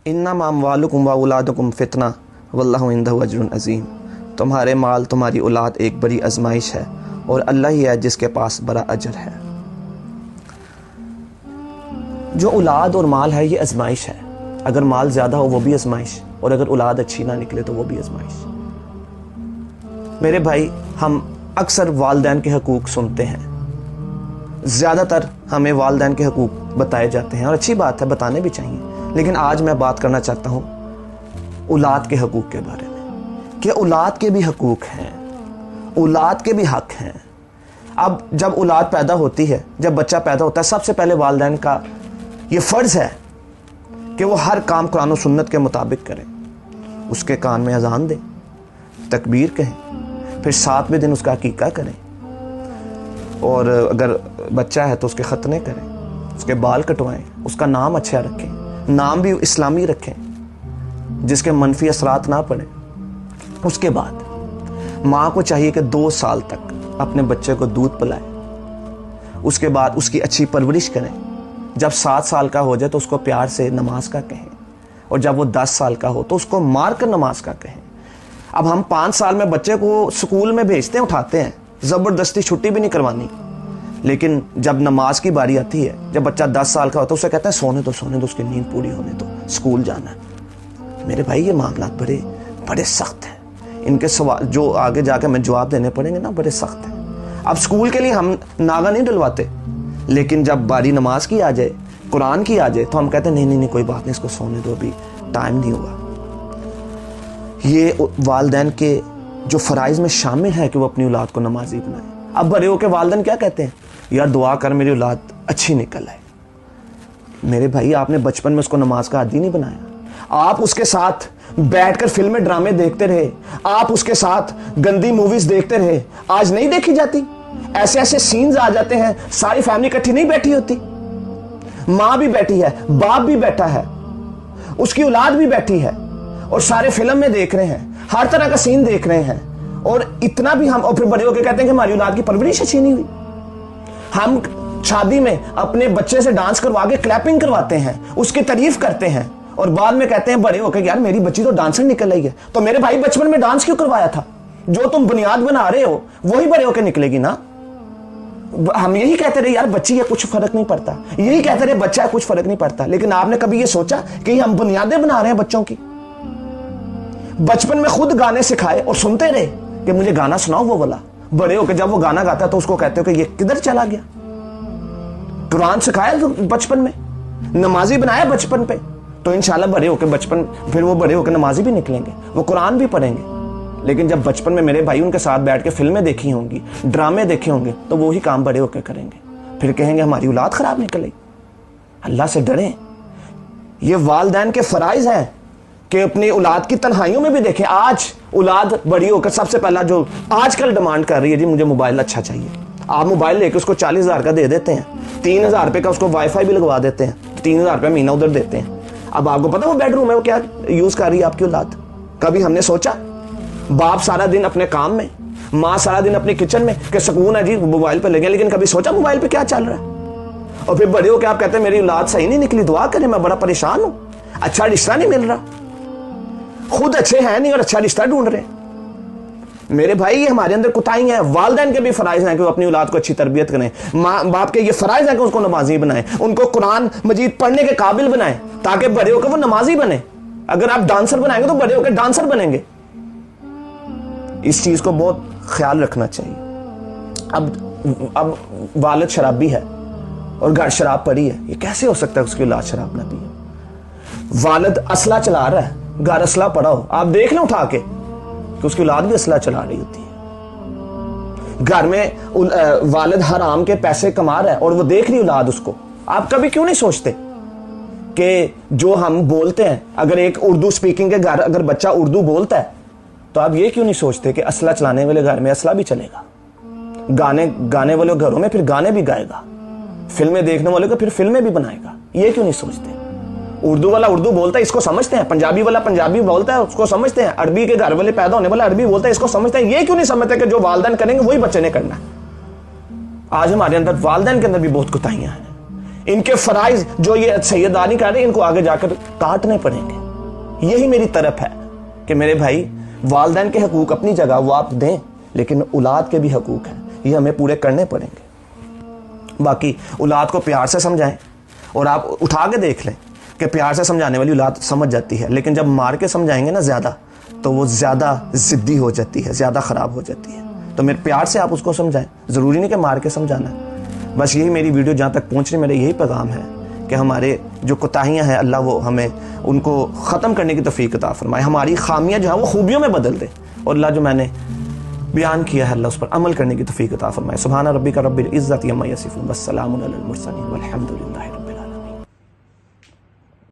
इन्नमा अम्वालुकुम व औलादुकुम फितना वल्लाहु इंदहु अज्रुन अज़ीम। तुम्हारे माल तुम्हारी औलाद एक बड़ी आजमाइश है और अल्लाह ही है जिसके पास बड़ा अजर है। जो औलाद और माल है ये आजमाइश है। अगर माल ज़्यादा हो वो भी आजमाइश, और अगर औलाद अच्छी ना निकले तो वो भी आजमाइश। मेरे भाई, हम अक्सर वालिदैन के हकूक़ सुनते हैं, ज़्यादातर हमें वालिदैन के हकूक़ बताए जाते हैं और अच्छी बात है, बताने भी चाहिए। लेकिन आज मैं बात करना चाहता हूँ औलाद के हकूक़ के बारे में कि औलाद के भी हकूक़ हैं, औलाद के भी हक़ हैं। अब जब औलाद पैदा होती है, जब बच्चा पैदा होता है, सबसे पहले वालिदैन का ये फ़र्ज़ है कि वो हर काम कुरान और सुन्नत के मुताबिक करें। उसके कान में अज़ान दें, तकबीर कहें, फिर 7वें दिन उसका अकीक़ा करें, और अगर बच्चा है तो उसके खतने करें, उसके बाल कटवाएं, उसका नाम अच्छा रखें, नाम भी इस्लामी रखें जिसके मनफी असरात ना पड़े। उसके बाद माँ को चाहिए कि 2 साल तक अपने बच्चे को दूध पिलाए। उसके बाद उसकी अच्छी परवरिश करें। जब 7 साल का हो जाए तो उसको प्यार से नमाज का कहें, और जब वो 10 साल का हो तो उसको मार कर नमाज का कहें। अब हम 5 साल में बच्चे को स्कूल में भेजते हैं, उठाते हैं, ज़बरदस्ती छुट्टी भी नहीं करवानी। लेकिन जब नमाज की बारी आती है, जब बच्चा 10 साल का होता है, उसे कहते हैं सोने दो, उसकी नींद पूरी होने दो, स्कूल जाना है। मेरे भाई, ये मामला बड़े सख्त हैं। इनके सवाल जो आगे जाकर मैं जवाब देने पड़ेंगे ना, बड़े सख्त हैं। अब स्कूल के लिए हम नागा नहीं डलवाते, लेकिन जब बारी नमाज की आ जाए, कुरान की आ जाए, तो हम कहते हैं नहीं कोई बात नहीं, इसको सोने दो, अभी टाइम नहीं हुआ। ये वालिदैन के जो फ़राइज़ में शामिल है कि वो अपनी औलाद को नमाजी बनाए। अब बड़े होकर वालिदैन क्या कहते हैं? यार दुआ कर मेरी औलाद अच्छी निकल आए। मेरे भाई, आपने बचपन में उसको नमाज का आदी नहीं बनाया। आप उसके साथ बैठकर फिल्में ड्रामे देखते रहे, आप उसके साथ गंदी मूवीज देखते रहे। आज नहीं देखी जाती? ऐसे ऐसे सीन्स आ जाते हैं, सारी फैमिली इकट्ठी नहीं बैठी होती, माँ भी बैठी है, बाप भी बैठा है, उसकी औलाद भी बैठी है, और सारे फिल्म में देख रहे हैं, हर तरह का सीन देख रहे हैं। और इतना भी हम, और फिर बड़े होकर कहते हैं कि हमारी औलाद की परवरिश अच्छी नहीं हुई। हम शादी में अपने बच्चे से डांस करवा के क्लैपिंग करवाते हैं, उसकी तारीफ करते हैं, और बाद में कहते हैं बड़े होकर यार मेरी बच्ची तो डांसर निकल आई है। तो मेरे भाई, बचपन में डांस क्यों करवाया था? जो तुम बुनियाद बना रहे हो वही बड़े होकर निकलेगी ना। हम यही कहते रहे यार बच्ची है, कुछ फर्क नहीं पड़ता, यही कहते रहे बच्चा है, कुछ फर्क नहीं पड़ता। लेकिन आपने कभी ये सोचा कि हम बुनियादें बना रहे हैं बच्चों की? बचपन में खुद गाने सिखाए और सुनते रहे कि मुझे गाना सुनाओ वो वाला। बड़े होकर जब वो गाना गाता है तो उसको कहते हो कि ये किधर चला गया? कुरान सिखाया तो बचपन में, नमाजी बनाया बचपन पे, तो इंशाल्लाह बड़े होकर फिर वो बड़े होकर नमाजी भी निकलेंगे, वो कुरान भी पढ़ेंगे। लेकिन जब बचपन में मेरे भाई उनके साथ बैठ के फिल्में देखी होंगी, ड्रामे देखे होंगे, तो वो ही काम बड़े होकर करेंगे, फिर कहेंगे हमारी औलाद खराब निकल आई। अल्लाह से डरें। ये वालिदैन के फ़राइज़ हैं कि अपनी औलाद की तन्हाइयों में भी देखें। आज औलाद बड़ी होकर सबसे पहला जो आजकल डिमांड कर रही है, जी मुझे मोबाइल अच्छा चाहिए। आप मोबाइल लेके उसको 40,000 का दे देते हैं, 3,000 रुपये का उसको वाईफाई भी लगवा देते हैं, 3,000 रुपये महीना उधर देते हैं। अब आपको पता वो बेडरूम है वो क्या यूज़ कर रही है आपकी औलाद? कभी हमने सोचा? बाप सारा दिन अपने काम में, माँ सारा दिन अपनी किचन में, कि सुकून है जी मोबाइल पे लगे, लेकिन कभी सोचा मोबाइल पे क्या चल रहा है? और फिर बड़े हो के आप कहते हैं मेरी औलाद सही नहीं निकली, दुआ करें, मैं बड़ा परेशान हूँ, अच्छा रिश्ता नहीं मिल रहा। खुद अच्छे हैं नहीं और अच्छा रिश्ता ढूंढ रहे हैं। मेरे भाई, ये हमारे अंदर कुताही है। वालिदैन के भी फ़राइज़ हैं कि वो अपनी औलाद को अच्छी तरबियत करें। माँ बाप के ये फ़राइज़ हैं कि उसको नमाजी बनाएं, उनको कुरान मजीद पढ़ने के काबिल बनाएं, ताकि बड़े होकर वो नमाजी बने। अगर आप डांसर बनाएंगे तो बड़े होकर डांसर बनेंगे। इस चीज़ को बहुत ख्याल रखना चाहिए। अब वालिद शराबी है और घर शराब पड़ी है, ये कैसे हो सकता है उसकी औलाद शराब ना पिए? वालिद असला चला रहा है, घर असला पड़ा हो, आप देख लें उठा के कि उसकी औलाद भी असला चला रही होती है। घर में वालिद हराम के पैसे कमा रहा है और वो देख रही औलाद उसको। आप कभी क्यों नहीं सोचते कि जो हम बोलते हैं, अगर एक उर्दू स्पीकिंग के घर अगर बच्चा उर्दू बोलता है, तो आप ये क्यों नहीं सोचते कि असला चलाने वाले घर में असला भी चलेगा, गाने वाले घरों में फिर गाने भी गाएगा, फिल्में देखने वाले को फिर फिल्में भी बनाएगा? ये क्यों नहीं सोचते? उर्दू वाला उर्दू बोलता है, इसको समझते हैं, पंजाबी वाला पंजाबी बोलता है, उसको समझते हैं, अरबी के घर वाले पैदा होने वाला अरबी बोलता है, इसको समझते हैं। ये क्यों नहीं समझते कि जो वालिदैन करेंगे वही बच्चे ने करना है? आज हमारे अंदर वालिदैन के अंदर भी बहुत कुताहियां हैं। ان کے فرائض جو یہ سیدانی کر رہے ہیں ان کو آگے جا کر کاٹنے پڑیں گے. یہی میری طرف ہے کہ میرے بھائی والدین کے حقوق اپنی جگہ وہ آپ دیں, لیکن اولاد کے بھی حقوق ہیں, یہ ہمیں پورے کرنے پڑیں گے. باقی اولاد کو پیار سے سمجھائیں, اور آپ اٹھا کے دیکھ لیں کہ پیار سے سمجھانے والی اولاد سمجھ جاتی ہے, لیکن جب مار کے سمجھائیں گے نا زیادہ تو وہ زیادہ ضدی ہو جاتی ہے, زیادہ خراب ہو جاتی ہے. تو میرے پیار سے آپ اس کو سمجھائیں, ضروری نہیں کہ مار کے سمجھانا ہے. بس یہی میری ویڈیو جہاں تک پہنچ رہی, میرا یہی پیغام ہے کہ ہمارے جو کوتاہیاں ہیں اللہ وہ ہمیں ان کو ختم کرنے کی توفیق عطا فرمائے, ہماری خامیاں جو ہیں وہ خوبیوں میں بدل دے, اور اللہ جو میں نے بیان کیا ہے اللہ اس پر عمل کرنے کی توفیق عطا فرمائے. سبحان ربک رب العزت عما یصفون والسلام علی المرسلین والحمد للہ.